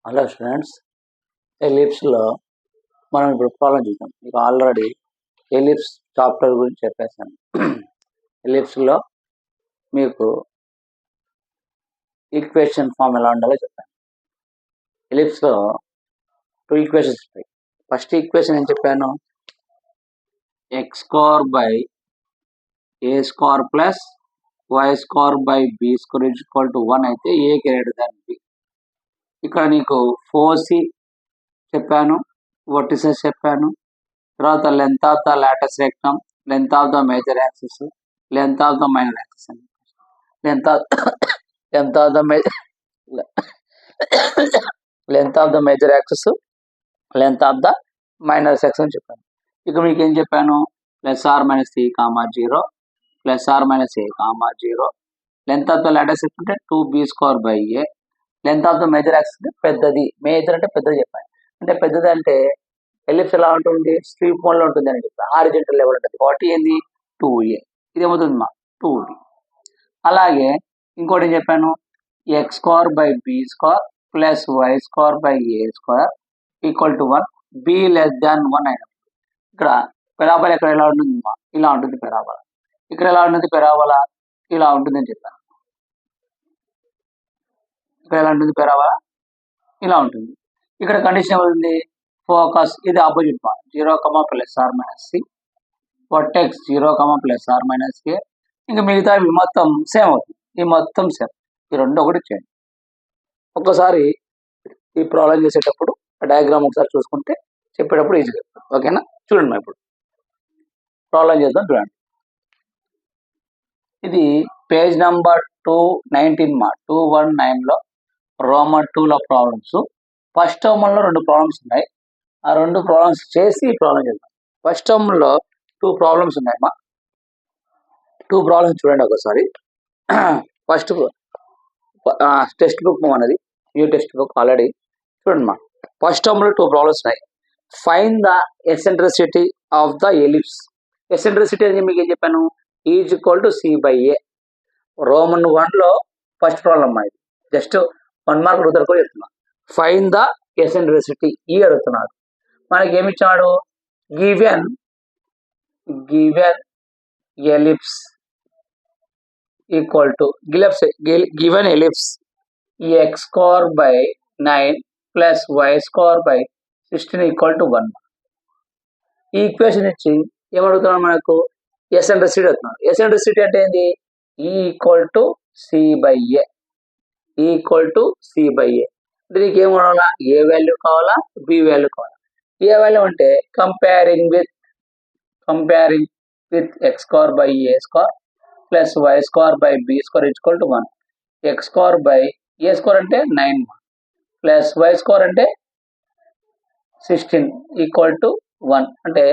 Hello students, ఎలిప్స్లో మనం ఇప్పుడు problem చూద్దాం. మీకు ఆల్రెడీ ఎలిప్స్ చాప్టర్ గురించి చెప్పేసాను. ఎలిప్స్లో మీకు ఈక్వేషన్ ఫామ్ ఎలా ఉండాలో చెప్పాను. ఎలిప్స్లో 2 ఈక్వేషన్స్ ఉంటాయి. ఫస్ట్ ఈక్వేషన్ ఏం చెప్పాను? X square by A square plus why square by B square equal to 1 అయితే ఏ గ్రేటర్ దాన్ బి. ఇక్కడ నీకు 4C చెప్పాను, వర్టిసెస్ చెప్పాను, తర్వాత length of the latus rectum, length of the major axis, length of the minor axis అని length of the length of the major axis, length of the minor section చెప్పాను. ఇక మీకు ఏం చెప్పాను? +r-c, 0 +r-a, 0 length of the latus rectum అంటే 2b² by a. Length of the major axis అంటే పెద్దది, major అంటే పెద్దది చెప్పాను. అంటే పెద్దది అంటే ఎలిప్స్ ఎలా ఉంటుంది? స్ట్రీప్ మోడ్ లో ఉంటుంది అని చెప్పి హారిజంటల్ లెవెల్ ఉంటుంది. వాటి ఏంది? 2a. ఇది ఏమవుతుంది మా 2b. అలాగే ఇంకోటి ఏం చెప్పాను? X square by B square plus why square by A square equal to 1, B less than 1 అయినప్పుడు ఇక్కడ పెరాబోలా ఇక్కడ ఎలా ఉంటుంది మా? ఇలా ఉంటుంది పెరాబోలా. ఇక్కడ ఎలా ఉంటుంది పెరాబోలా? ఇలా ఉంటుంది అని చెప్పాను. ఇక్కడ ఎలా ఉంటుంది పెరాబోలా? ఇలా ఉంటుంది. ఇక్కడ కండిషన్ ఏమవుతుంది? ఫోకస్ ఇది ఆపోజిట్ మా 0, +r-c, వర్టెక్స్ 0, +r-a. ఇంకా మిగతా మొత్తం సేమ్ అవుతుంది. ఈ మొత్తం సేమ్. ఈ రెండు ఒకటి చేయండి. ఒక్కసారి ఈ ప్రాబ్లం చేసేటప్పుడు ఆ డయాగ్రామ్ ఒకసారి చూసుకుంటే చెప్పేటప్పుడు ఈజీగా ఉంటుంది. ఓకేనా? చూడండి మా ఇప్పుడు ప్రాబ్లం చేద్దాం. చూడండి, ఇది పేజ్ నెంబర్ 219 మా 219లో రోమన్ 2లో ప్రాబ్లమ్స్. ఫస్ట్ టర్మ్లో 2 ప్రాబ్లమ్స్ ఉన్నాయి. ఆ 2 ప్రాబ్లమ్స్ చేసి ఈ ప్రాబ్లం చేద్దాం. ఫస్ట్ టర్మ్లో 2 ప్రాబ్లమ్స్ ఉన్నాయి మా. 2 ప్రాబ్లమ్స్ చూడండి ఒకసారి. ఫస్ట్ టెక్స్ట్ బుక్ మనది, న్యూ టెక్స్ట్ బుక్ ఆల్రెడీ చూడండి మా. ఫస్ట్ టర్మ్లో 2 ప్రాబ్లమ్స్ ఉన్నాయి. Find the eccentricity of the ellipse. Eccentricity అని మీకు ఏం చెప్పాను? Is equal to c/a. Roman 1లో ఫస్ట్ ప్రాబ్లం మా. ఇది జస్ట్ 1 మార్క్ అడుగుతారు కూడా చెప్తున్నా. ఫైండ్ ద ఎసెంట్రిసిటీ ఈ అడుగుతున్నాడు. మనకి ఏమి ఇచ్చాడు? Given ellipse equal to given ellipse x square by 9 plus why square by 16 equal to 1. ఈ ఈక్వేషన్ ఇచ్చి ఏమడుగుతున్నాడు మనకు? ఎసెంట్రిసిటీ అడుగుతున్నాడు. ఎసెంట్రిసిటీ అంటే ఏంది? Equal to c/a. Equal to c/a. దీనికి ఏం కావాలా? ఏ వాల్యూ కావాలా, బి వాల్యూ కావాలా? ఏ వాల్యూ అంటే comparing with x square by A square plus why square by B square equal to 1. X square by A square అంటే 9 plus y square అంటే 16 equal to 1. అంటే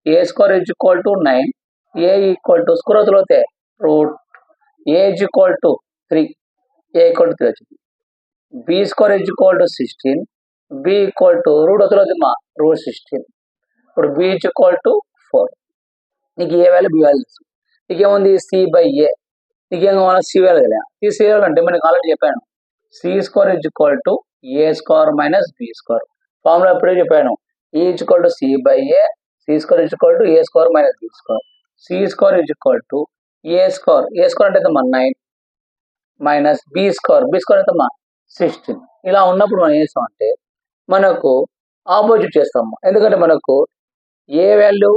a square equal to 9, a equal to square అవుతే root a equal to 3, a equal to 3 వచ్చింది. B square equal to 16, B equal to root అవుతుంది మా route 16. ఇప్పుడు B equal to 4. నీకు a value B value తెలుసు. నీకేముంది? c/a. నీకేం కావాలా? C value తెలియదు. ఈ సి వాల్యూ అంటే మనకి ఆల్రెడీ చెప్పాను, c square equal to A square minus B square. Formula ఎప్పుడే చెప్పాను, e equal to c/a, c square equal to A square minus B square. C square equal to A square అంటే ఎంత? 9 minus B square ఎంత? 16. ఇలా ఉన్నప్పుడు మనం ఏం చేస్తామంటే మనకు ఆపోజిట్ చేస్తాము. ఎందుకంటే మనకు ఏ వాల్యూ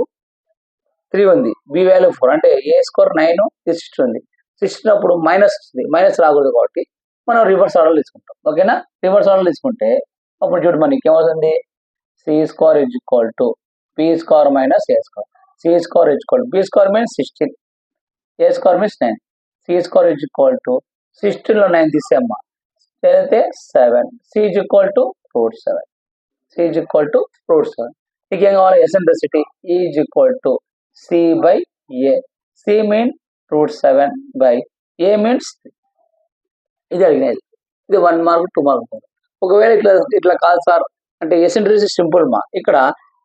3 ఉంది, బి వాల్యూ 4. అంటే ఏ స్క్వేర్ 9, 16 ఉంది. 16 అప్పుడు మైనస్ వస్తుంది. మైనస్ రాకూడదు కాబట్టి మనం రివర్స్ ఆర్డర్ తీసుకుంటాం. ఓకేనా? రివర్స్ ఆర్డర్ తీసుకుంటే అప్పుడు చూడు మనకి ఏమవుతుంది? C square equal to b square minus a square. C square equal b square means 16, a square means 9. C square equal to 16లో 9 తీసేమ్మా, అయితే 7. C equal to root 7. C equal to root 7. నీకేం కావాలి? Eccentricity is equal to c/a. C mean root 7 by a means 3. ఇది అడిగినది. ఇది 1 mark 2 mark. ఒకవేళ ఇట్లా కాదు సార్ అంటే ఎసెంట్రిసిటీ సింపుల్ మా. ఇక్కడ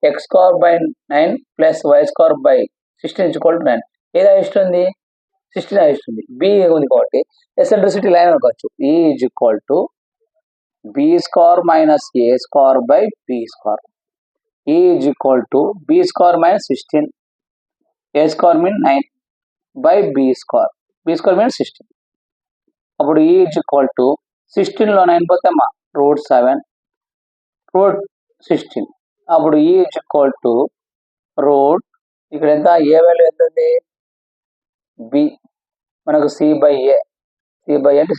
x square by 9 plus why square by 16 equal to 9. ఏది ఇస్తుంది? 16 ఇస్తుంది. బి ఉంది కాబట్టి ఎసెంట్రిసిటీ లైన్ అనుకోవచ్చు. Is equal to b square minus a square by B square is equal to b square minus 16 a square mean 9 by B square mean 16. అప్పుడు is equal to 16లో 9 పోతే మా √7 √16. అప్పుడు ఈజ్ ఈక్వల్ టు రూట్ ఇక్కడ ఎంత ఏ value ఎంత ఉంది B మనకు సి బై ఏ అంటే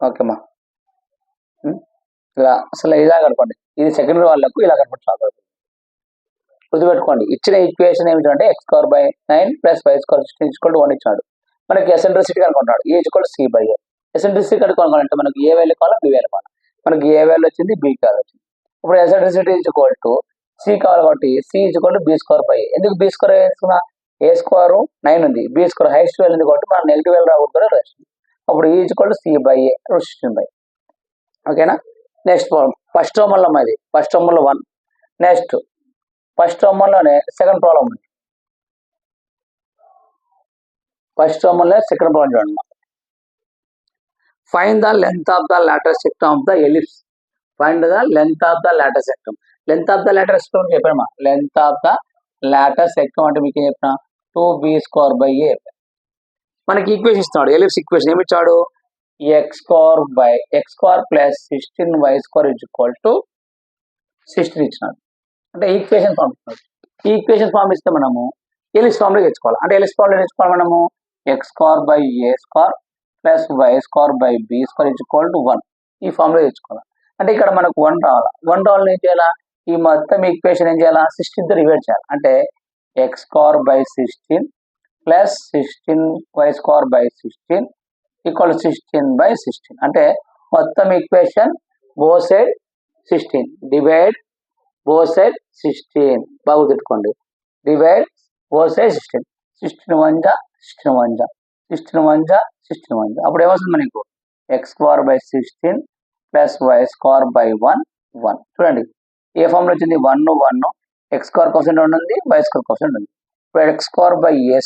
ఓకేమ్మా. ఇలా అసలు ఇలా కనుకోండి, ఇది సెకండరీ వాళ్ళకు ఇలా కనపడుతుంది. గుర్తుపెట్టుకోండి, ఇచ్చిన ఈక్వేషన్ ఏమిటంటే x square by 9 plus why square 16 1 ఇచ్చాడు. మనకి ఎసెంట్రిసిటీ కనుకుంటాడు, a equal c by a. Eccentricity కనుక్కోవాలంటే మనకి ఏ వాల్యూ కావాలి బి వాల్యూ కావాలి. మనకి ఏ వాల్యూ వచ్చింది బి వాల్యూ వచ్చింది. ఇప్పుడు ఎసెంట్రిసిటీ ఈక్వల్ టు సి కావాలి కాబట్టి c equal to b square by a. ఎందుకు బి స్క్వేర్ వేసుకున్నా, ఏ స్క్వేర్ 9 ఉంది, బి స్క్వేర్ హైయెస్ట్ వాల్యూ ఉంది కాబట్టి మనం నెగిటివ్ వాల్యూ రాకూడదు రాస్తుంది. అప్పుడు e equal to C by a √16 by. ఓకేనా. నెక్స్ట్ ప్రాబ్లం ఫస్ట్ టర్మ్ వల్ల మాది ఫస్ట్ టర్మ్ వల్ల 1. నెక్స్ట్ ఫస్ట్ టర్మ్ వల్లనే సెకండ్ ప్రాబ్లం ఉంది. ఫస్ట్ టర్మ్ వల్ల సెకండ్ ప్రాబ్లం చూడండి. Find the length of the latus rectum of the ellipse. Find the length of the latus rectum. Length of the latus rectum చెప్పామా. Length of the latus rectum అంటే మీకు ఏం చెప్పిన 2b² by ఏ. మనకి equation ఇస్తున్నాడు, ellipse equation ఏమి ఇచ్చాడు, x² plus 16y² is equal to 16 ఇచ్చినాడు. అంటే ఈక్వేషన్ ఫామ్ ఇస్తున్నాడు. ఈ ఈక్వేషన్ ఫామ్ ఇస్తే మనము ఎలిప్స్ ఫామ్లో తెచ్చుకోవాలి. అంటే ఎలిప్స్ ఫామ్లో తెచ్చుకోవాలి మనము x² by a² plus y² by b² is equal to 1 ఈ ఫామ్లో తెచ్చుకోవాలి. అంటే ఇక్కడ మనకు 1 రావాలి. 1 రావాలని ఏం చేయాలా, ఈ మొత్తం ఈక్వేషన్ ఏం చేయాలా 16తో డివైడ్ చేయాలి. అంటే x² by 16 plus 16y² by 16 equal 16 by 16. అంటే మొత్తం equation both side 16 divide both side 16. బాగా గుర్తుపెట్టుకోండి, డివైడ్ బోత్ సైడ్ 16. 16 1 జా 16 1 జా 16 1 జా 16 1 జా. అప్పుడు ఏమొస్తుంది మనకు x² by 16 plus y² by 1 1. చూడండి ఏ ఫామ్లో వచ్చింది 1 1 x² కోసెంట్ ఉంది, y² కోసెంట్ ఉంది. ఇప్పుడు x² by a²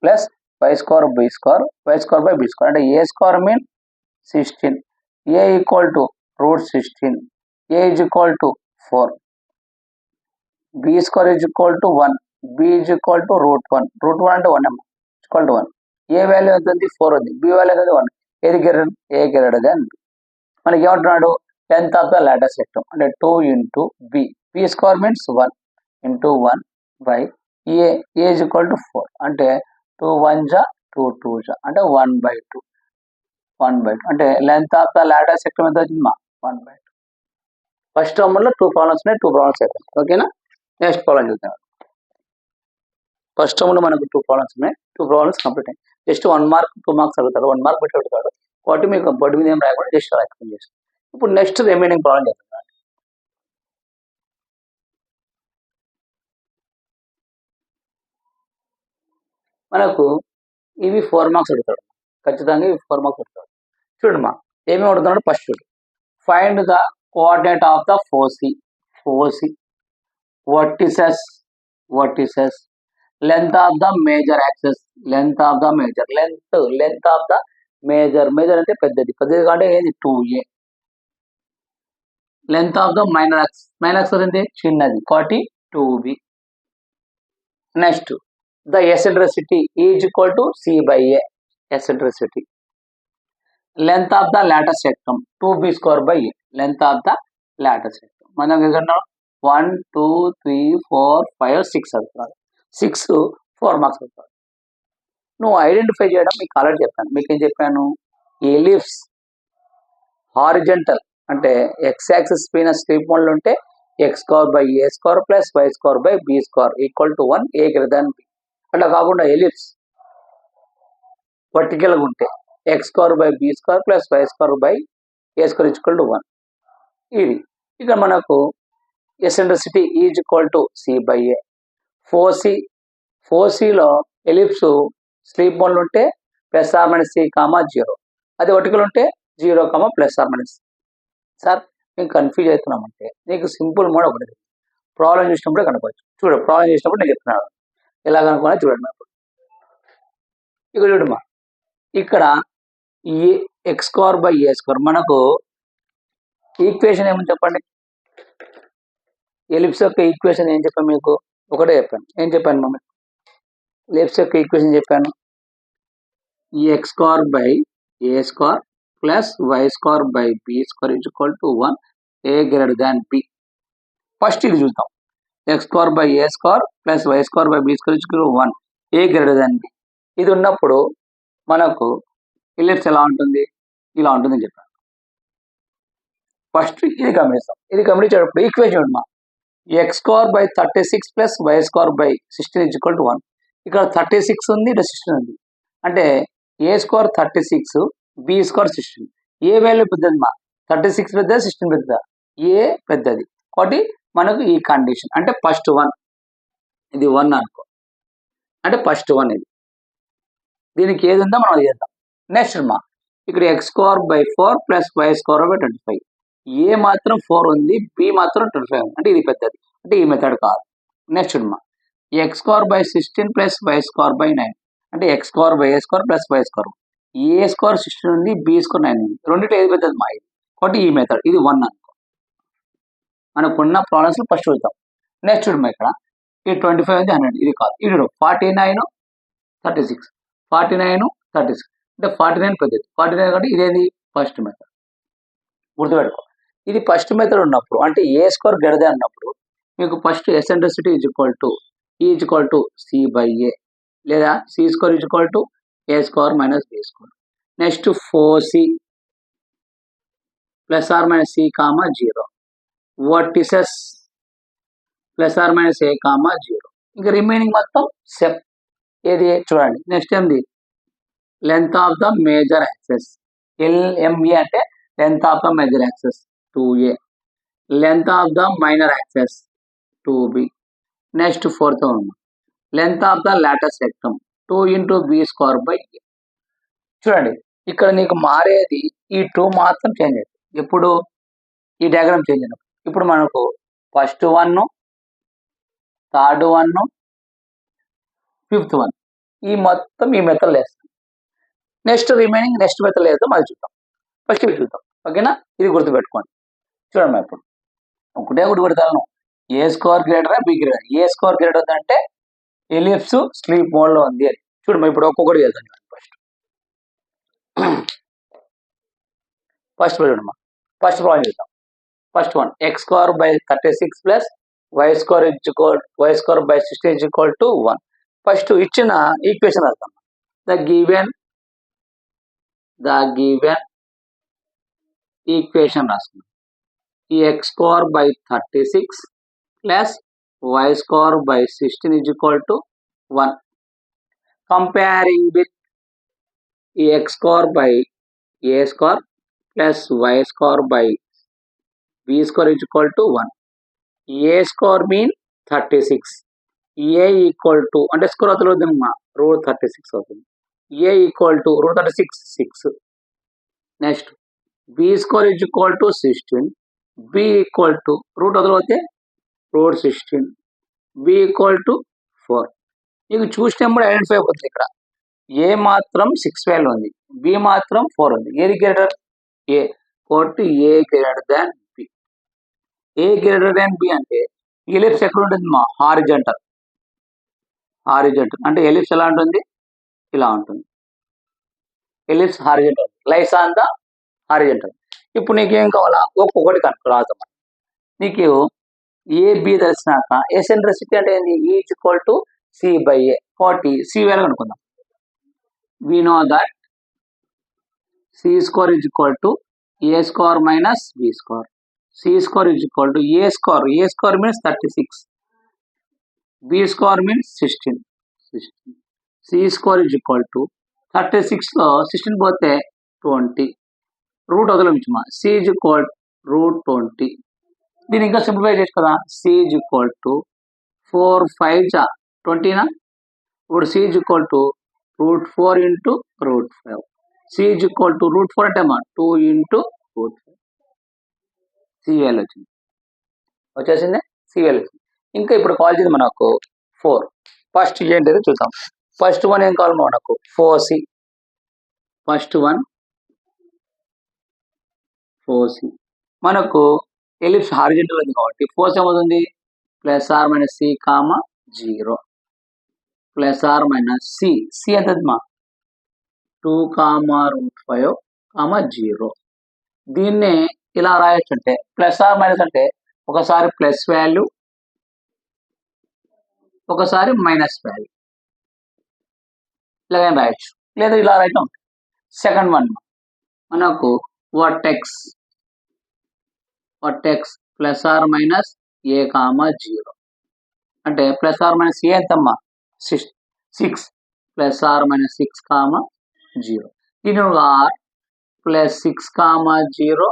plus y² b² y² by b². అంటే a² mean 16, a equal to √16, a is equal to 4, b² is equal to 1, b is equal to √1 అంటే 1 equal to 1. A value ఎంత ఉంది 4 ఉంది, b value ఎంత 1. ఏది greater, ఏ greater than b. మనకి ఏమంటున్నాడు length of the latus rectum అంటే 2 into b. b² means 1 into 1 by A is equal to 4. అంటే 2 1 జా 2 2 జా అంటే 1/2 అంటే లెంత్ ఆఫ్ ద లాటర్ సెక్టమ్ ఎంత వచ్చింది మా 1/2. ఫస్ట్ టర్మ్లో 2 ప్రాబ్లమ్స్ ఉన్నాయి, 2 ప్రాబ్లమ్స్ అయిపోయి. ఓకేనా. నెక్స్ట్ ప్రాబ్లం చూద్దాం. ఫస్ట్ టర్మ్లో మనకు 2 ప్రాబ్లమ్స్ ఉన్నాయి, 2 ప్రాబ్లమ్స్ కంప్లీట్ అయ్యాయి. జస్ట్ 1 మార్క్ 2 మార్క్స్ అడుగుతాడు, 1 మార్క్ పెట్టి అడుగుతాడు కాబట్టి మీకు బోర్డు మీద ఏం రాయకుండా జస్ట్ అలా ఎక్స్ప్లెయిన్ చేస్తాం. ఇప్పుడు నెక్స్ట్ రిమైనింగ్ ప్రాబ్లం చేద్దాం. మనకు ఇవి 4 మార్క్స్ అడుగుతాడు, ఖచ్చితంగా ఇవి 4 మార్క్స్ అడుగుతాడు. చూడమ్మా ఏమేమి అడుగుతున్నాడు. ఫస్ట్ చూడు, find the coordinate of the foci vertices length of the major axis. Length of the major అంటే పెద్దది అంటే ఏది 2a. Length of the minor axis అంటే చిన్నది కాబట్టి 2b. Next the eccentricity is equal to c by a. Eccentricity. Length of the latus rectum 2b² by a. Length of the latus rectum మనం 1 2 3 4 5 6 అవుతున్నారు. 6 4 marks అవుతారు. నువ్వు identify చేయడం మీకు already చెప్పాను. మీకు ఏం చెప్పాను, ఎలిప్స్ హారిజెంటల్ అంటే ఎక్స్ యాక్సిస్ పైన స్ట్రీప్ మోడ్లో ఉంటే x² by a² plus y² by b² equal to 1, a greater than b. అట్లా కాకుండా ఎలిప్స్ వర్టికల్గా ఉంటే x² by b² plus y² by a² equal to 1. ఇది ఇక మనకు eccentricity is equal to c by a. ఫోసీలో ఎలిప్స్ స్లీప్ మోడ్లో ఉంటే +r - c, 0. అది వర్టికల్ ఉంటే 0, +r - c. సార్ మేము కన్ఫ్యూజ్ అవుతున్నామంటే నీకు సింపుల్ మోడ్ ఒకటి ప్రాబ్లం చూసినప్పుడే కనుకోవచ్చు. చూడు ప్రాబ్లం చేసినప్పుడు నేను చెప్తున్నాను ఎలా కనుక్కోవాలి చూడండి. ఇక్కడ చూడమ్మా, ఇక్కడ ఏ x square by A square. మనకు ఈక్వేషన్ ఏమని చెప్పండి, ఎలిప్స్ యొక్క ఈక్వేషన్ ఏం చెప్పాను మీకు, ఒకటే చెప్పాను. ఏం చెప్పాను మమ్మీ, ఎలిప్స్ యొక్క ఈక్వేషన్ చెప్పాను, x square by A square plus why square by B square is equal to 1, a greater than b. First ఇది చూద్దాం, x square by A square plus why square by B square is equal to 1, a greater than b. ఇది ఉన్నప్పుడు మనకు ellipse ఎలా ఉంటుంది, ఇలా ఉంటుందని చెప్పాను. ఫస్ట్ ఇది గమనిస్తాం. ఇది గమనించేటప్పుడు ఈక్వేషన్ చూడమా, x square by 36 plus why square by 16 is equal to 1. ఇక్కడ 36 ఉంది, ఇక్కడ 16 ఉంది. అంటే a square 36, B square 16. A value పెద్దది మా, 36 పెద్దదా 16 పెద్దదా, ఏ పెద్దది. కాబట్టి మనకు ఈ కండిషన్ అంటే ఫస్ట్ 1, ఇది 1 అనుకో, అంటే ఫస్ట్ 1 ఇది. దీనికి ఏది ఉందో మనం అది చేద్దాం. నెక్స్ట్ మా ఇక్కడ x square by 4 plus why square by 25. A మాత్రం 4 ఉంది, బి మాత్రం 25 ఉంది, అంటే ఇది పెద్దది, అంటే ఈ మెథడ్ కాదు. నెక్స్ట్ మా x square by 16 plus why square by 9, అంటే x square by A square plus why square. A square 16 ఉంది, బి స్క్వేర్ 9 ఉంది, రెండింటి ఏది పెద్దది మా ఇది. కాబట్టి ఈ మెథడ్ ఇది 1 అనుకో. మనకున్న ప్రాబ్లమ్స్ ఫస్ట్ చూద్దాం. నెక్స్ట్ చూడమ్మా, ఇక్కడ ఈ 25 ఉంది 100, ఇది కాదు. ఇది 49 36, 49 36, అంటే 49 పెద్దది, 49 కాబట్టి ఇదేది ఫస్ట్ మెథడ్. గుర్తుపెట్టుకో, ఇది ఫస్ట్ మెథడ్ ఉన్నప్పుడు అంటే ఏ స్క్వేర్ గ్రేటర్ దాన్ ఉన్నప్పుడు మీకు first eccentricity is equal to e is equal to C by a, లేదా c square is equal to A square minus B square. Next 4c plus or minus C comma 0, vertices plus or minus A comma 0. ఇంకా remaining మొత్తం సెప్ ఏది చూడండి. Next ఏంది, length of the major axis, LME అంటే length of the major axis 2a, length of the minor axis 2b. Next 4th one, length of the latus rectum 2 into B square by A. చూడండి, ఇక్కడ నీకు మారేది ఈ 2 మాత్రం change అవుతుంది. ఎప్పుడు ఈ డయాగ్రామ్ చేంజ్ అయినప్పుడు. ఇప్పుడు మనకు ఫస్ట్ 1, థర్డ్ 1, ఫిఫ్త్ 1 ఈ మొత్తం ఈ మెథడ్ వేస్తాం. నెక్స్ట్ రిమైనింగ్ నెక్స్ట్ మెథడ్ లేదో మళ్ళీ చూద్దాం. ఫస్ట్ ఇవి చూద్దాం, ఓకేనా. ఇది గుర్తుపెట్టుకోండి. చూడండి, ఇప్పుడు ఒకటే ఒకటి పెడతాను, a square greater b greater. A square greater అంటే ఎలిప్స్ స్లీప్ మోడ్ లో ఉంది అని. చూడమ్మా, ఇప్పుడు ఒక్కొక్కటి చేద్దాం. ఫస్ట్ చూడమ్మా, ఫస్ట్ ప్రాబ్లం చూద్దాం. First 1, x square by 36 plus why square by 16 is equal to 1. First ఇచ్చిన ఈక్వేషన్ రాద్దాం. ద గివెన్ ఈక్వేషన్ రాసుకున్నాం. ఈ x square by 36 plus why square by 16 is equal to 1. Comparing with ఈ x square by A square plus why square by B square is equal to 1. A square mean 36, A equal to అంటే square అవుతుంది root 36 అవుతుంది. A equal to root 36 6. Next B square is equal to 16, B equal to root వదిలితే root 16, B equal to 4. మీకు చూసినప్పుడు identify అయిపోతుంది. ఇక్కడ ఏ మాత్రం 6 value ఉంది, బి మాత్రం 4 ఉంది. ఏది గ్రేటర్, ఏ. కాబట్టి ఏ గ్రేటర్ దాన్ బి. ఏ గ్రేటర్ దాన్ బి అంటే ఎలిప్స్ ఎక్కడ ఉంటుంది మా, హారిజంటల్ అంటే ఎలిప్స్ ఎలా ఉంటుంది, ఇలా ఉంటుంది. Ellipse horizontal, lies on the horizontal. ఇప్పుడు నీకేం కావాలా, ఒక్కొక్కటి కనుక రాద్దాం. నీకు ఏబి తెలిసినాక ఎసెంట్రిసిటీ అంటే ఏంది, is equal to C by A. 40 C value అనుకుందాం. We know that C square is equal to A square minus B square. C square is equal to A square means 36, B square means 16. C square is equal to 36 లో 16 పోతే 20, root వదలమించమా. C is equal root 20. దీన్ని ఇంకా simplify చేయొచ్చు కదా. C is equal to 4 5 20నా. ఇప్పుడు C is equal to root 4 into root 5. C is equal to root 4 అంటే 2 ఇంటూ రూట్ 5. సి వాల్యూ వచ్చేసిందే, సి వాల్యూ వచ్చింది. ఇంకా ఇప్పుడు కాల్ చేసి మనకు 4. ఫస్ట్ ఏంటంటే చూద్దాం. ఫస్ట్ 1 ఏం కావాలి మనకు, 4c. First 1 4c. మనకు ఎలిప్స్ హారిజంటల్ ఉంది కాబట్టి ఫోర్స్ ఏమవుతుంది plus or minus c comma 0 plus or minus c ఎంత మా 2 కామా రూట్ 5 కామా 0. దీన్నే ఇలా రాయొచ్చు అంటే ప్లస్ ఆర్ మైనస్ అంటే ఒకసారి ప్లస్ వాల్యూ ఒకసారి మైనస్ వాల్యూ ఇలాగైనా రాయొచ్చు, లేదా ఇలా రాయటం. సెకండ్ వన్ మనకు vertex plus or minus A comma 0 అంటే ప్లస్ ఆర్ మైనస్ ఏ ఎంతమ్మా 6 ప్లస్ ఆర్ మైనస్ 6 కామా 0. దీని or plus 6 comma 0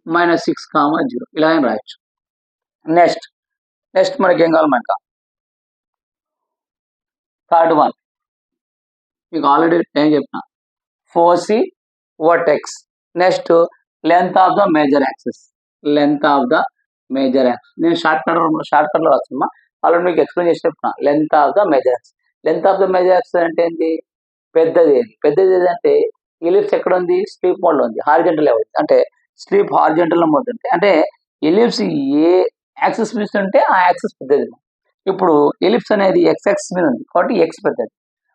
minus 6 comma 0 ఇలా ఏం రాయొచ్చు. నెక్స్ట్ మనకి ఏం కావాలి మనక థర్డ్ వన్ మీకు ఆల్రెడీ ఏం చెప్పిన 4c vertex. Next length of the major axis నేను షార్ట్ కట్ లో రాస్తున్నా, ఆల్రెడీ మీకు ఎక్స్ప్లెయిన్ చేసి చెప్తున్నా. Length of the major axis అంటే ఏంటి పెద్దది ఏదంటే ఎలిప్స్ ఎక్కడ ఉంది స్లీప్ మోడ్ లో ఉంది, హారిజంటల్ లెవెల్ అంటే స్లీప్ హారిజంటల్ మోడ్ అంటే ఎలిప్స్ ఏ యాక్సిస్ మీద ఉంటే ఆ యాక్సిస్ పెద్దది. ఇప్పుడు ఎలిప్స్ అనేది ఎక్స్ యాక్సిస్ మీద ఉంది కాబట్టి ఎక్స్ పెద్దది,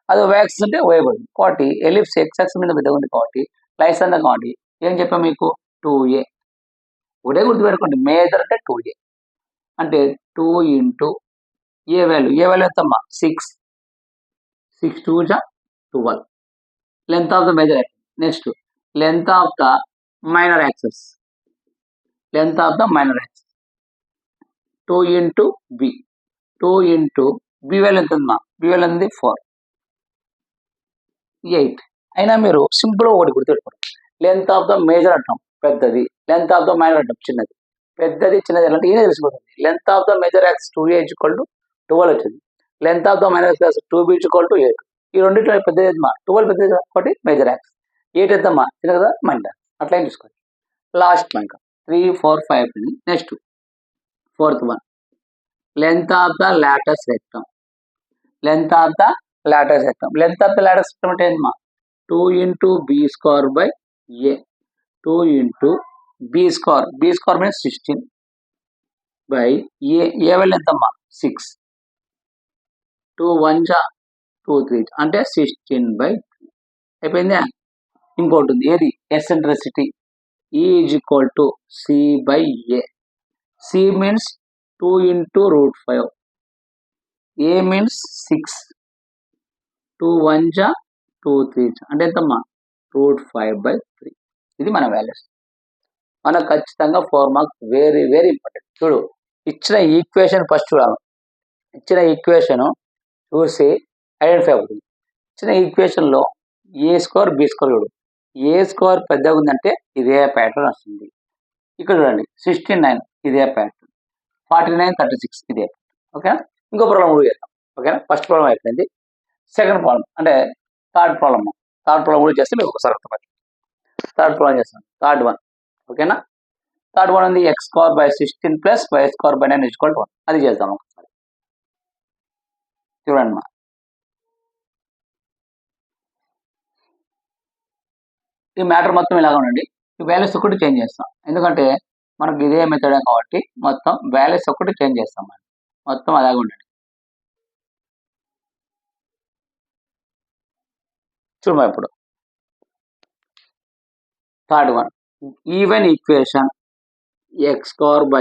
అది వై యాక్సిస్ అంటే వై పెద్దది కాబట్టి ఎలిప్స్ ఎక్స్ యాక్సిస్ మీద పెద్దగా ఉంది కాబట్టి లైస్ అంతా కాబట్టి ఏం చెప్పాం మీకు 2a. ఒకటే గుర్తుపెట్టుకోండి మేజర్ అంటే 2a అంటే 2 ఇంటూ ఏ వాల్యూ ఎంతమ్మా 6 2 జా 12 length of the major axis. Next length of the minor axis 2 into b value ఎంత ఉందమ్మా బి వాల్యూ ఉంది 4 8. అయినా మీరు సింపుల్ ఒకటి గుర్తుపెట్టుకోండి, లెంత్ ఆఫ్ ద మేజర్ అంటాం పెద్దది, లెంత్ ఆఫ్ ద మైనర్ అంటాం చిన్నది. పెద్దది చిన్నది అంటే ఈయన తెలిసిపోతుంది. Length of the major axis 2a = 12 వచ్చింది, length of the minor axis 2b = 8. ఈ రెండింటిలో పెద్దది 12 పెద్దది కాబట్టి మేజర్ యాక్సిస్, 8 ఎంతమ్మా చిన్నది కదా మైనర్. అట్లా ఏం చూసుకోండి. లాస్ట్ ఇంకా 3 4 5. Next fourth one length of the latus rectum అంటే ఏంటమ్మా 2 into B square by a 2 into B square means 16 by a value ఎంతమ్మా 6 2 1 జా 2 3 అంటే 16/3 అయిపోయిందా. ఇంకోటి ఉంది ఏది eccentricity E = C/A. C means 2 into root 5, A means 6 2 1 జా 2 3 అంటే ఎంతమ్మా రూట్ 5/3. ఇది మన వాల్యూస్. మనకు ఖచ్చితంగా 4 మార్క్స్ వెరీ వెరీ ఇంపార్టెంట్. చూడు ఇచ్చిన ఈక్వేషన్ ఫస్ట్ చూడాలి, ఇచ్చిన ఈక్వేషన్ చూసి ఐడెంటిఫై అవుతుంది. ఇచ్చిన ఈక్వేషన్లో ఏ స్క్వేర్ బి స్క్వేర్ చూడు, ఏ స్క్వేర్ పెద్దగా ఉందంటే ఇదే ప్యాటర్న్ వస్తుంది. ఇక్కడ చూడండి 69 ఇదే ప్యాటర్న్, 49 36 ఇదే. ఓకే ఇంకో ప్రాబ్లం కూడా చేద్దాం. ఓకేనా ఫస్ట్ ప్రాబ్లం అయిపోయింది. సెకండ్ ప్రాబ్లం అంటే థర్డ్ ప్రాబ్లం కూడా చేస్తే మీకు ఒకసారి అర్థమవుతుంది. థర్డ్ ప్రాబ్లం చేస్తాం. థర్డ్ వన్ ఓకేనా. థర్డ్ వన్ ఉంది x² + y² 9 = 1. అది చేద్దాం ఒకసారి. చూడండి మా ఈ మ్యాటర్ మొత్తం ఇలాగ ఉండండి. ఈ వాల్యూస్ ఒకటి చేంజ్ చేస్తాం, ఎందుకంటే మనకు ఇదే మెథడ్ కాబట్టి మొత్తం వాల్యూస్ ఒకటి చేంజ్ చేస్తాం. మొత్తం అలాగే ఉండండి. చూడమా ఇప్పుడు third one even equation x² +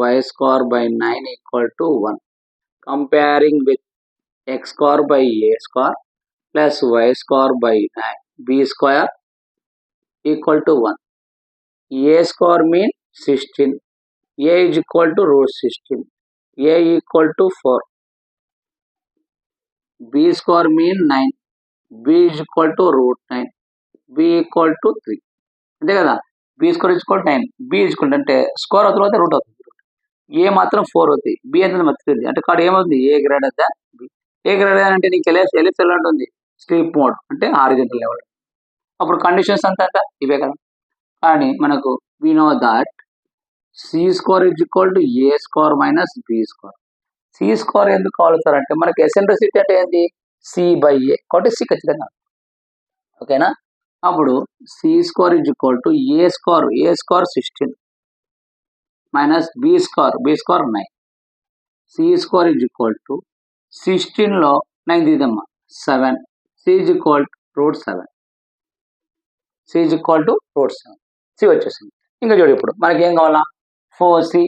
y² 9 = 1. Comparing with x² / a² + y² / 9 b² = 1. a² mean 16, a = √16, a = 4, b² mean 9, b = √9, b = 3. అంతే కదా. b² = 9, b అంటే స్క్వేర్ అవుతుంది తర్వాత రూట్ అవుతుంది. ఏ మాత్రం 4 అవుతుంది, బి ఎంత మర్చిపోయింది అంటే కాదు ఏమవుతుంది ఏ గ్రేటర్ దాన్ బి. ఏ గ్రేటర్ దాన్ అంటే నీకు ఎలిప్స్ ఎలా ఉంటుంది స్లీప్ మోడ్ అంటే హారిజంటల్ లెవెల్. అప్పుడు కండిషన్స్ అంతా ఇవే కదా. కానీ మనకు వి know that c² = a² - b². c² ఎందుకు కావాలి అంటే మనకి ఎసెంట్రిసిటీ అంటే ఏంటి C/A కాబట్టి C ఖచ్చితంగా. ఓకేనా అప్పుడు C square is equal to A square 16 minus B square 9. C square is equal to 16లో 9 తీద్దామా 7. C is equal root 7. C is equal to root 7. C వచ్చేసింది. ఇంకా చూడు ఇప్పుడు మనకి ఏం కావాలా 4c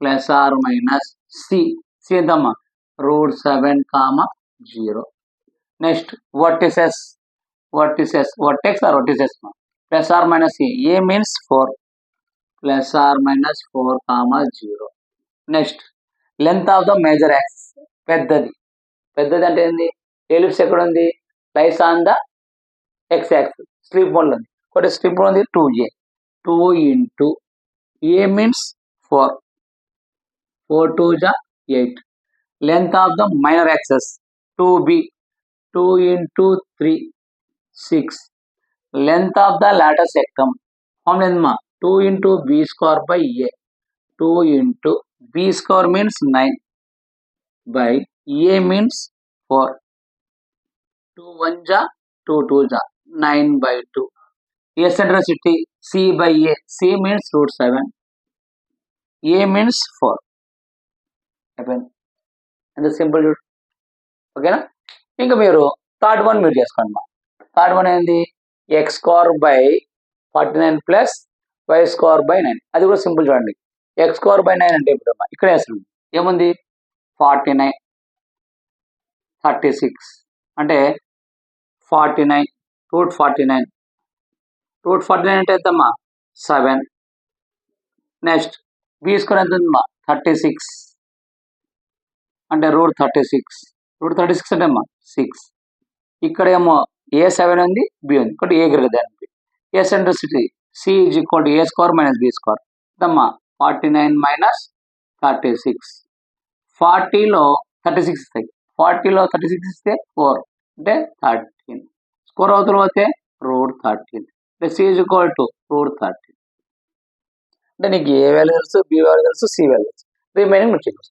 plus or minus C. C ఎంతమ్మా root 7 comma 0. Next vertex plus or minus A means 4 plus or minus 4 comma 0. Next length of the major axis పెద్దది అంటే ఏంది ఎలిప్స్ ఎక్కడ ఉంది lies on the X axis strip mode లో ఉంది. ఒకటి strip mode ఉంది 2a 2 ఇంటూ a మీన్స్ 4 2 జా 8. Length of the minor axis 2b 2 into 3 6. Length of the latus rectum formula ఏందమ్మా 2 into b square by a 2 into b square means 9 by a means 4 2 1 ja 2 2 ja 9 by 2. Eccentricity c by a. C means root 7. A means 4. And the simple root. Okay na? ఇంకా మీరు third one మీరు చేసుకోండి మా. Third one ఏంది x square by 49 plus y square by 9. అది కూడా simple చూడండి. x square by 9 అంటే ఇప్పుడు ఇక్కడ వేస్తుంది ఏముంది 49 36 అంటే 49 రూట్ 49 అంటే ఎంతమ్మా 7. నెక్స్ట్ బి స్క్వేర్ ఎంత ఉందమ్మా 36 అంటే రూట్ 36 అంటే అమ్మా 6. ఇక్కడ ఏమో ఏ 7 ఉంది బి ఉంది ఇక్కడ A greater than B. Eccentricity C is equal to A square minus B square ఎంతమ్మా 49 మైనస్ 36. 40లో 36 ఇస్తాయి 40లో 36 ఇస్తే 4 అంటే 13. స్క్వేర్ అవుతులు పోతే రూట్ 13 అంటే c is equal to root 13. అంటే నీకు ఏ వాల్యూ తెలుసు బి వాల్యూ తెలుసు సి వాల్యూ తెలుసు రిమైనింగ్ నువ్వు చెక్.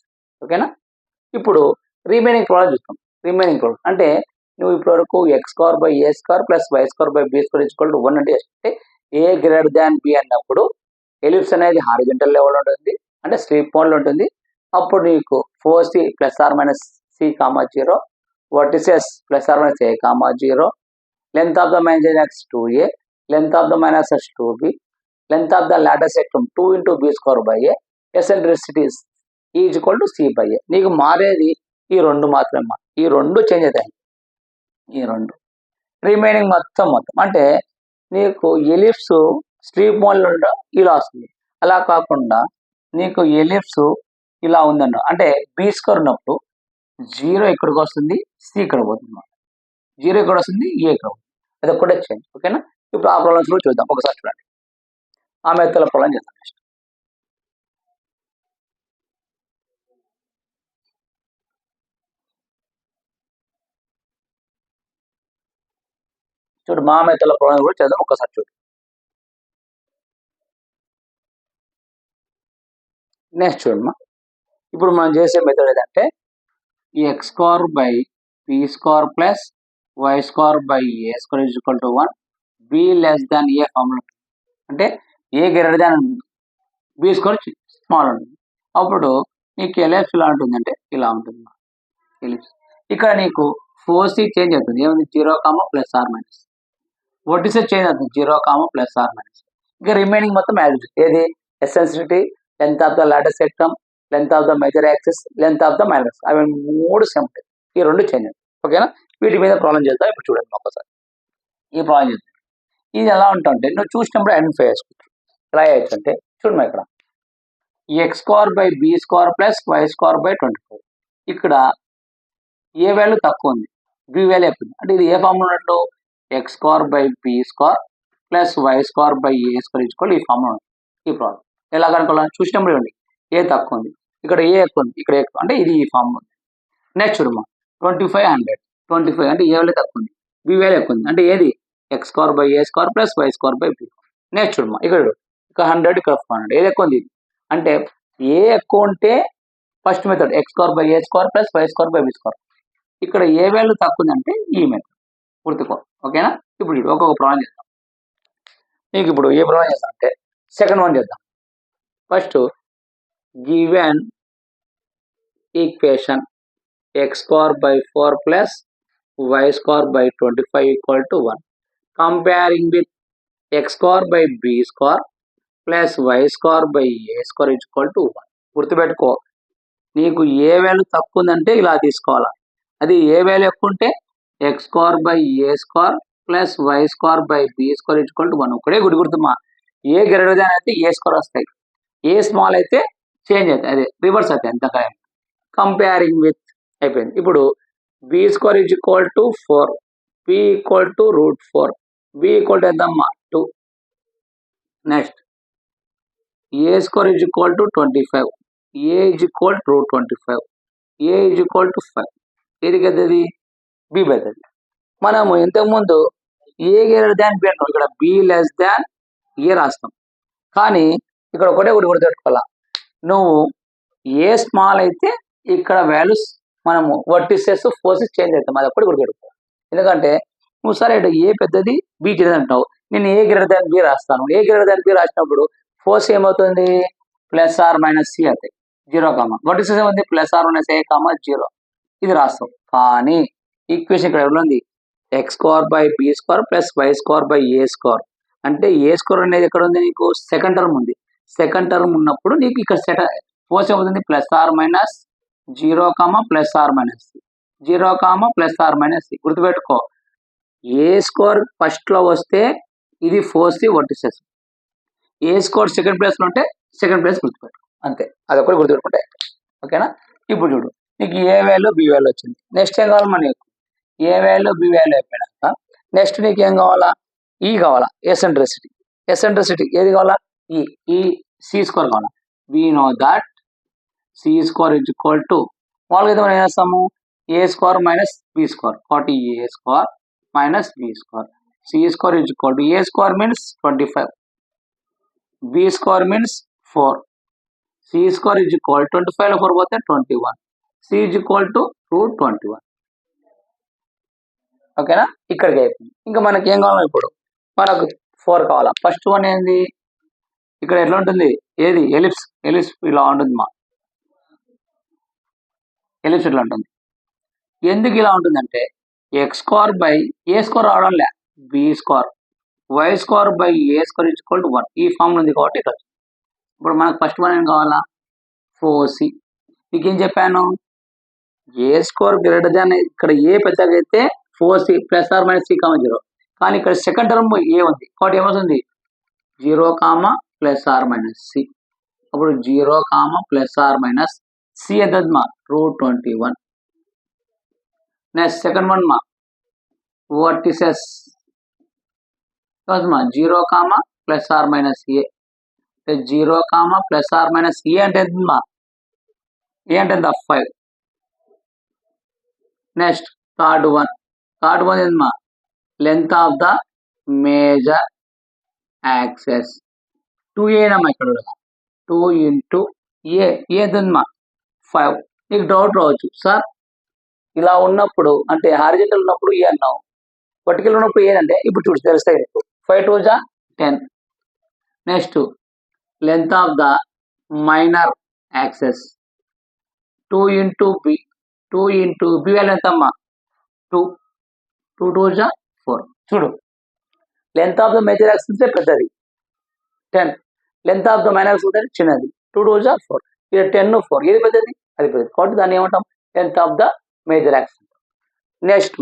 ఓకేనా? ఇప్పుడు రిమైనింగ్ ప్రాబ్లం చూస్తాం. రిమైనింగ్ ప్రాబ్లం అంటే నువ్వు ఇప్పటి వరకు x square by A square plus why square by B square equal to 1 అంటే ఏ గ్రేటర్ దాన్ బి అన్నప్పుడు ఎలిప్స్ అనేది హారిజంటల్ లెవెల్ ఉంటుంది అంటే స్ట్రిప్ మోడ్ లో ఉంటుంది. అప్పుడు నీకు 4c plus or minus C comma 0 vertices plus or minus A comma 0 length of the major axis 2a length of the minor axis 2b length of the latus rectum 2 into B square by A eccentricities is equal to C by A. నీకు మారేది ఈ రెండు మాత్రమే. ఈ రెండు change అవుతాయి. ఈ రెండు రిమైనింగ్ మొత్తం అంటే నీకు ఎలిప్స్ స్ట్రిప్ మోడ్ లో ఇలా వస్తుంది. అలా కాకుండా నీకు ఎలిప్స్ ఇలా ఉందన్న అంటే బి స్క్వేర్ ఉన్నప్పుడు 0 ఇక్కడికి వస్తుంది సి ఇక్కడ పోతుంది 0 ఇక్కడ వస్తుంది ఏ ఇక్కడ పోతుంది. అది ఒక్కటే చేంజ్. ఓకేనా? ఇప్పుడు ఆ ప్రాబ్లమ్స్ కూడా చూద్దాం. ఒకసారి చూడండి ఆ మెథడ్ లో ప్రాబ్లం చేద్దాం. నెక్స్ట్ చూడు మా మెథడ్ లో ప్రాబ్లం కూడా చేద్దాం. ఒకసారి చూడు. నెక్స్ట్ చూడమ్మా ఇప్పుడు మనం చేసే మెథడ్ ఏదంటే X square by P square plus why square by A square is equal to 1 B less than A formula అంటే ఏ greater than B square small ఉంటుంది. అప్పుడు నీకు ఎలిప్స్ ఇలా ఉంటుందంటే ఇలా ఉంటుంది ఎలిప్స్. ఇక్కడ నీకు 4c చేంజ్ అవుతుంది ఏముంది 0 plus or minus. Vertices change అవుతుంది 0 ప్లస్ ఆర్ మైనస్. ఇంకా రిమైనింగ్ మొత్తం యాజ్ ఏది eccentricity length of the latus rectum length of the major axis length of the minor అవి 3 సేమ్ ఉంటాయి. ఈ రెండు చేంజ్ అవుతాయి. ఓకేనా? వీటి మీద ప్రాబ్లం చేద్దాం. ఇప్పుడు చూడండి ఒకసారి ఈ ప్రాబ్లం చేద్దాం. ఇది ఎలా ఉంటుంటే నువ్వు చూసినప్పుడు ఐడెంటిఫై చేసుకుంటావు. ఎలా అయ్యొచ్చంటే చూడమ్మా ఇక్కడ x square by B square plus why square by 24. ఇక్కడ ఏ వాల్యూ తక్కువ ఉంది బి వాల్యూ ఎక్కువ ఉంది అంటే ఇది ఏ ఫార్మ్ ఉన్నట్టు x square by B square plus why square by A square equal ఈ ఫార్మ్ ఉన్నట్టు. ఈ ప్రాబ్లం ఎలా కనుక్కోవాలి చూసినప్పుడు ఇవ్వండి ఏ తక్కువ ఉంది ఇక్కడ ఏ ఎక్కువ ఉంది ఇక్కడ ఎక్కువ అంటే ఇది ఈ ఫార్మ్ ఉంది. నెక్స్ట్ చూడమ్మా 25 అంటే ఏ వాల్యూ తక్కువ ఉంది బి వాల్యూ ఎక్కువ ఉంది అంటే ఏది x square by A square plus why square by b. Next చూడమ్మా ఇక్కడ 100 ఇక్కడ 400 ఏది ఎక్కువ ఉంది అంటే ఏ ఎక్కువ ఉంటే first method x square by A square plus why square by B square. ఇక్కడ ఏ వాల్యూ తక్కువ ఉంది అంటే ఈ మెథడ్ గుర్తుకో. ఓకేనా? ఇప్పుడు ఒక్కొక్క ప్రాబ్లం చేద్దాం. నీకు ఇప్పుడు ఏ ప్రాబ్లం చేద్దాం అంటే సెకండ్ వన్ చేద్దాం. First given equation x square by 4 plus y square by 25 equal to 1. Comparing with x square by b square plus y square by a square is equal to 1. గుర్తుపెట్టుకో, నీకు a value తక్కువ ఉందంటే ఇలా తీసుకోవాలా, అది ఏ value ఎక్కువ ఉంటే x square by a square plus y square by b square is equal to 1. ఒకటే గుర్తుమా, ఏ గ్రేటర్ దాన్ అయితే ఏ స్క్వేర్ వస్తాయి, ఏ స్మాల్ అయితే చేంజ్ అవుతాయి, అదే రివర్స్ అవుతాయి అంతగా. కంపేరింగ్ విత్ అయిపోయింది. ఇప్పుడు b square is equal to 4, b equal to √4, b equal to ఎంతమ్మా 2. Next a square is equal to 25, a is equal to √25, a is equal to 5. ఏది కదది B పెద్దది. మనము ఇంతకుముందు ఏ గ్రేటర్ దాన్ బి అంటాం, ఇక్కడ B less than ఏ రాస్తాం. కానీ ఇక్కడ ఒకటే గుర్తుపెట్టుకోవాలా, నువ్వు ఏ స్మాల్ అయితే ఇక్కడ వాల్యూస్ మనము వర్టిసెస్ ఫోర్సెస్ చేంజ్ అవుతాం, అది ఒక్కటి గుర్తుపెట్టుకో. ఎందుకంటే నువ్వు సరే ఏ పెద్దది బి చిన్నది అంటావు, నేను ఏ గ్రేటర్ దాన్ బి రాస్తాను. ఏ గ్రేటర్ దాన్ బి రాసినప్పుడు ఫోర్స్ ఏమవుతుంది, +r - c అవుతాయి, 0, వర్టిసెస్ ఏమవుతుంది +r - a, 0, ఇది రాస్తావు. కానీ ఈక్వేషన్ ఇక్కడ ఎవరు ఉంది, x² + y² + a². అంటే a² అనేది ఎక్కడ ఉంది, నీకు సెకండ్ టర్మ్ ఉంది. సెకండ్ టర్మ్ ఉన్నప్పుడు నీకు ఇక్కడ ఫోర్స్ ఏమవుతుంది +r - 0, +r - c, 0, +r - c. గుర్తుపెట్టుకో, a² ఫస్ట్ లో వస్తే ఇది force vertices, a² second place లో ఉంటే సెకండ్ ప్లేస్ గుర్తుపెట్టుకో, అంతే. అది ఒకటి గుర్తుపెట్టుకుంటే ఓకేనా. ఇప్పుడు చూడు, నీకు ఏ వాల్యూ బి వాల్యూ వచ్చింది. నెక్స్ట్ ఏం కావాలి మనకు, ఏ వాల్యూ బి వాల్యూ అయిపోయినాక నెక్స్ట్ నీకు ఏం కావాలా, ఈ కావాలా, ఎసెంట్రిసిటీ. ఎసెంట్రిసిటీ ఏది కావాలా, ఈ c² కావాలా. We know that c² is equal to, వాళ్ళకి అయితే మనం ఏం చేస్తాము, a² - b², కాబట్టి a² - b². c² is equal to a² means 25, b² means 4, c² is equal to 25 లో 4 పోతే 21, c is equal to √21. ఓకేనా, ఇక్కడికి అయిపోయింది. ఇంకా మనకి ఏం కావాలి, ఇప్పుడు మనకు 4 కావాలా. ఫస్ట్ వన్ ఏంది, ఇక్కడ ఎట్లా ఉంటుంది, ఏది ఎలిప్స్ ఇలా ఉంటుంది, ఎలిప్స్ ఇట్లా ఉంటుంది. ఎందుకు ఇలా ఉంటుందంటే x² / a² రావడం లే, b² y² / a² is equal to 1 ఈ ఫామ్ ఉంది కాబట్టి ఇక్కడ. ఇప్పుడు మనకు ఫస్ట్ వన్ ఏం కావాలా, 4c. నీకేం చెప్పాను, a² గ్రేటర్ దాన్, ఇక్కడ ఏ పెద్దగా అయితే 4c +r - c, 0. కానీ ఇక్కడ సెకండ్ టర్మ్ ఏ ఉంది కాబట్టి ఏమవుతుంది 0, +r - c. అప్పుడు 0, +r - c ఎంత √21. Next second one vertices 0, +r - a, 0, +r - a అంటే ఏ అంటే 5. నెక్స్ట్ థర్డ్ వన్ ఏందమ్మా, length of the major axis 2a నమ్మా, ఇక్కడ 2 × a ఏదమ్మా 5. నీకు డౌట్ రావచ్చు, సార్ ఇలా ఉన్నప్పుడు అంటే హారిజంటల్ ఉన్నప్పుడు ఏ అన్నావు, వర్టికల్ ఉన్నప్పుడు ఏదంటే ఇప్పుడు చూసి తెలుస్తాయి. 5 × 2 = 10. Next length of the minor axis 2 × b, 2 × b value ఎంతమ్మా 2, 2 × 2 = 4. చూడు, length of the major axis పెద్దది 10, length of the minor axis చిన్నది 2 × 2 = 4. ఇది 10, 4 ఏది పెద్దది, అది పెద్దది కాబట్టి దాన్ని ఏమంటాం, length of the major access. Next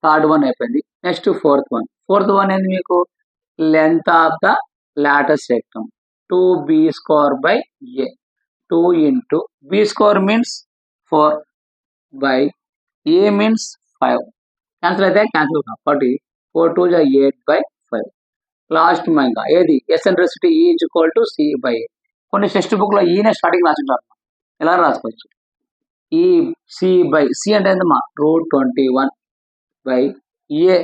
third one అయిపోయింది. నెక్స్ట్ ఫోర్త్ వన్ ఏంది మీకు, length of the latus rectum 2b² / a, 2 × b² means 4 / a means 5. Cancel అయితే క్యాన్సిల్ కాబట్టి 4 × 2 = 8/5. లాస్ట్ ఇంకా ఏది ఎసెంట్రిసిటీ E = c/a. కొన్ని టెక్స్ట్ బుక్ లో ఈనే స్టార్టింగ్ రాసింటారు, ఎలా రాసుకోవచ్చు, ఈ c అంటే ఎంతమ్మా √21/a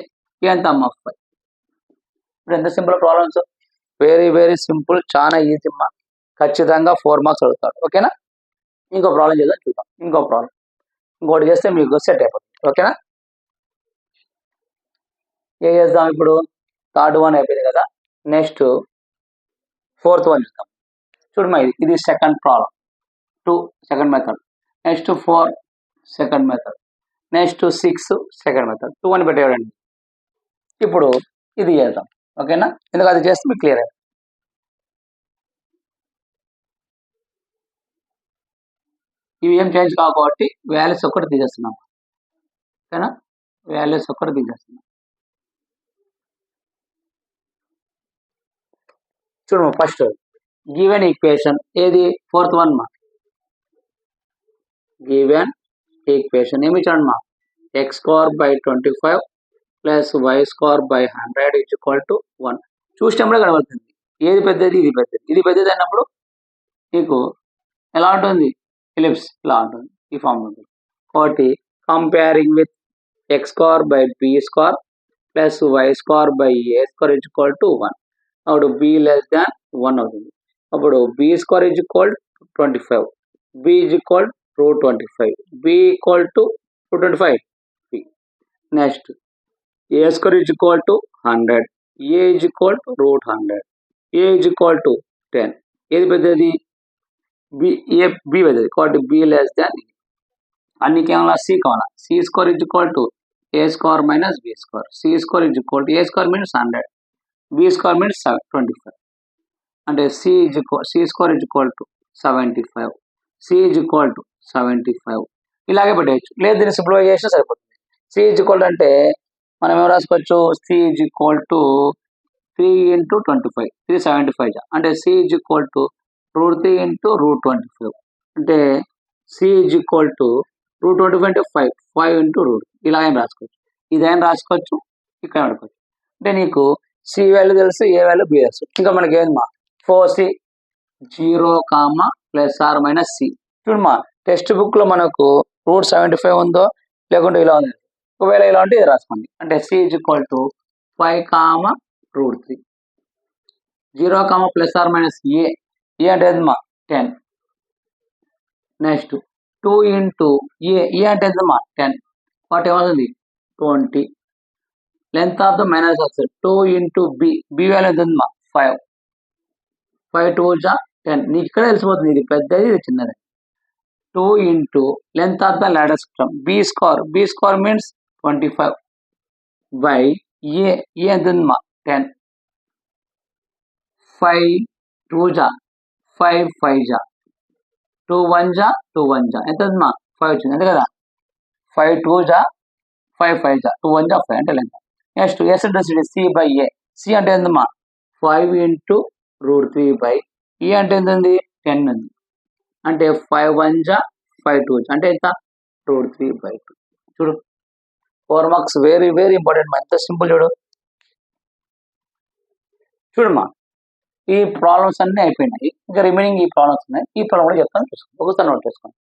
ఎంతమ్మా 5. ఇప్పుడు ఎంత simple problems, very very simple, చాలా ఈజీ అమ్మా. ఖచ్చితంగా 4 మార్క్స్ అడుగుతాడు. ఓకేనా, ఇంకో ప్రాబ్లం చేద్దాం, చూద్దాం. ఇంకోటి చేస్తే మీకు సెట్ అయిపోతుంది. ఓకేనా, ఏ చేద్దాం ఇప్పుడు, థర్డ్ వన్ అయిపోయింది కదా, నెక్స్ట్ ఫోర్త్ వన్ చూద్దాం. చూడమ్మా, ఇది second problem. 2 second method. Next 4 second method. Next 6 second method. 2 అని పెట్టేవాడండి. ఇప్పుడు ఇది చేద్దాం, ఓకేనా? ఎందుకు అది చేస్తే మీకు క్లియర్ అయ్యింది. ఇవి ఏం చేంజ్ కావు కాబట్టి వాల్యూస్ ఒక్కటి తీసేస్తున్నాం, ఓకేనా? వాల్యూస్ ఒక్కటి తీసేస్తున్నాం. చూడమ్మా, ఫస్ట్ గివెన్ ఈక్వేషన్ ఏది? ఫోర్త్ వన్ మా. గివెన్ ఈక్వేషన్ ఏమి ఇచ్చాడు మా? X square by 25 plus why square by 100 is equal to 1. చూసినప్పుడే కనబడుతుంది ఏది పెద్దది, ఇది పెద్దది. ఇది పెద్దది అన్నప్పుడు నీకు ఎలా ఉంటుంది? ఎలిప్స్ ఇలా ఉంటుంది, ఈ ఫామ్ ఉంటుంది. కాబట్టి comparing with x square by B square plus why square by A square is equal to 1. అప్పుడు బి లెస్ దాన్ 1 అవుతుంది. అప్పుడు b square is equal 25, b is equal √25, b equal to √25 b. Next a square is equal to 100, a is equal to √100, a is equal to 10. ఏది పెద్దది? B. A B పెద్దది కాబట్టి B less దాన్. అన్ని కేవలం c కావాలా? C square is equal to A square minus B square. C square is equal to A square means 100, b square means 25. అంటే c square is equal to 75, c is equal to 75. ఇలాగే పెట్టేయచ్చు, లేదు దీన్ని simplify చేసినా సరిపోతుంది. C is equal అంటే మనం ఏం రాసుకోవచ్చు? C is equal to 3 × 25, 375. అంటే సి ఈజ్ ఈక్వల్ టు √3 × √25. అంటే సి ఈజ్ ఈక్వల్ టు √25 అంటే 5 × √. ఇలా ఏం రాసుకోవచ్చు, ఇదేం రాసుకోవచ్చు, ఇక్కడ రాసుకోవచ్చు. అంటే నీకు సి వాల్యూ తెలుసు, ఏ వాల్యూ బి తెలుసు. ఇంకా మనకి ఏందమ్మా? 4C 0, ± C. చూడమ్మా, టెక్స్ట్ బుక్ లో మనకు √75 ఉందో లేకుంటే ఇలా ఉంది. ఒకవేళ ఇలా ఉంటే ఇది రాసుకోండి. అంటే సి ఈజ్ ఈక్వల్ టు 5, √3. 0, ± ఏ. ఏ అంటే ఏందమ్మా? 10. నెక్స్ట్ 2 × ఏ. ఏ అంటే ఏందమ్మా? 10. వాట్ ఏమవుతుంది? 20. లెంత్ ఆఫ్ ద మైనస్ వస్తుంది 2 × బి. బి వాల్యూ ఎంత ఉందమ్మా? 5. 5 2 జా 10. నీకు ఇక్కడ తెలిసిపోతుంది ఇది పెద్దది, ఇది చిన్నది. 2 × length of the latus rectum B square. B square means 25 by A. A ఎంత ఉందమ్మా? 10. 5 2 జా 5 5 జా 2 1 జా 2 1 జా ఎంత ఉందమ్మా? 5 వచ్చింది, అంతే కదా? 5 2 జా 5 5 జా 2 1 జా 5 అంటే length. Next eccentricity c by a. C అంటే ఏందమ్మా? 5 × √3 బై ఏ అంటే ఎంత ఉంది? 10 ఉంది. అంటే 5 1 జా 5 2 జా అంటే ఎంత? √3/2. చూడు 4 మార్క్స్ వెరీ వెరీ ఇంపార్టెంట్ మా. ఎంత సింపుల్ చూడు. చూడమ్మా, ఈ ప్రాబ్లమ్స్ అన్నీ అయిపోయినాయి. ఇంకా రిమైనింగ్ ఈ ప్రాబ్లమ్స్ ఉన్నాయి. ఈ ప్రాబ్లం కూడా చెప్తాను, చూసుకోండి. ఒకసారి నోట్ చేసుకోండి.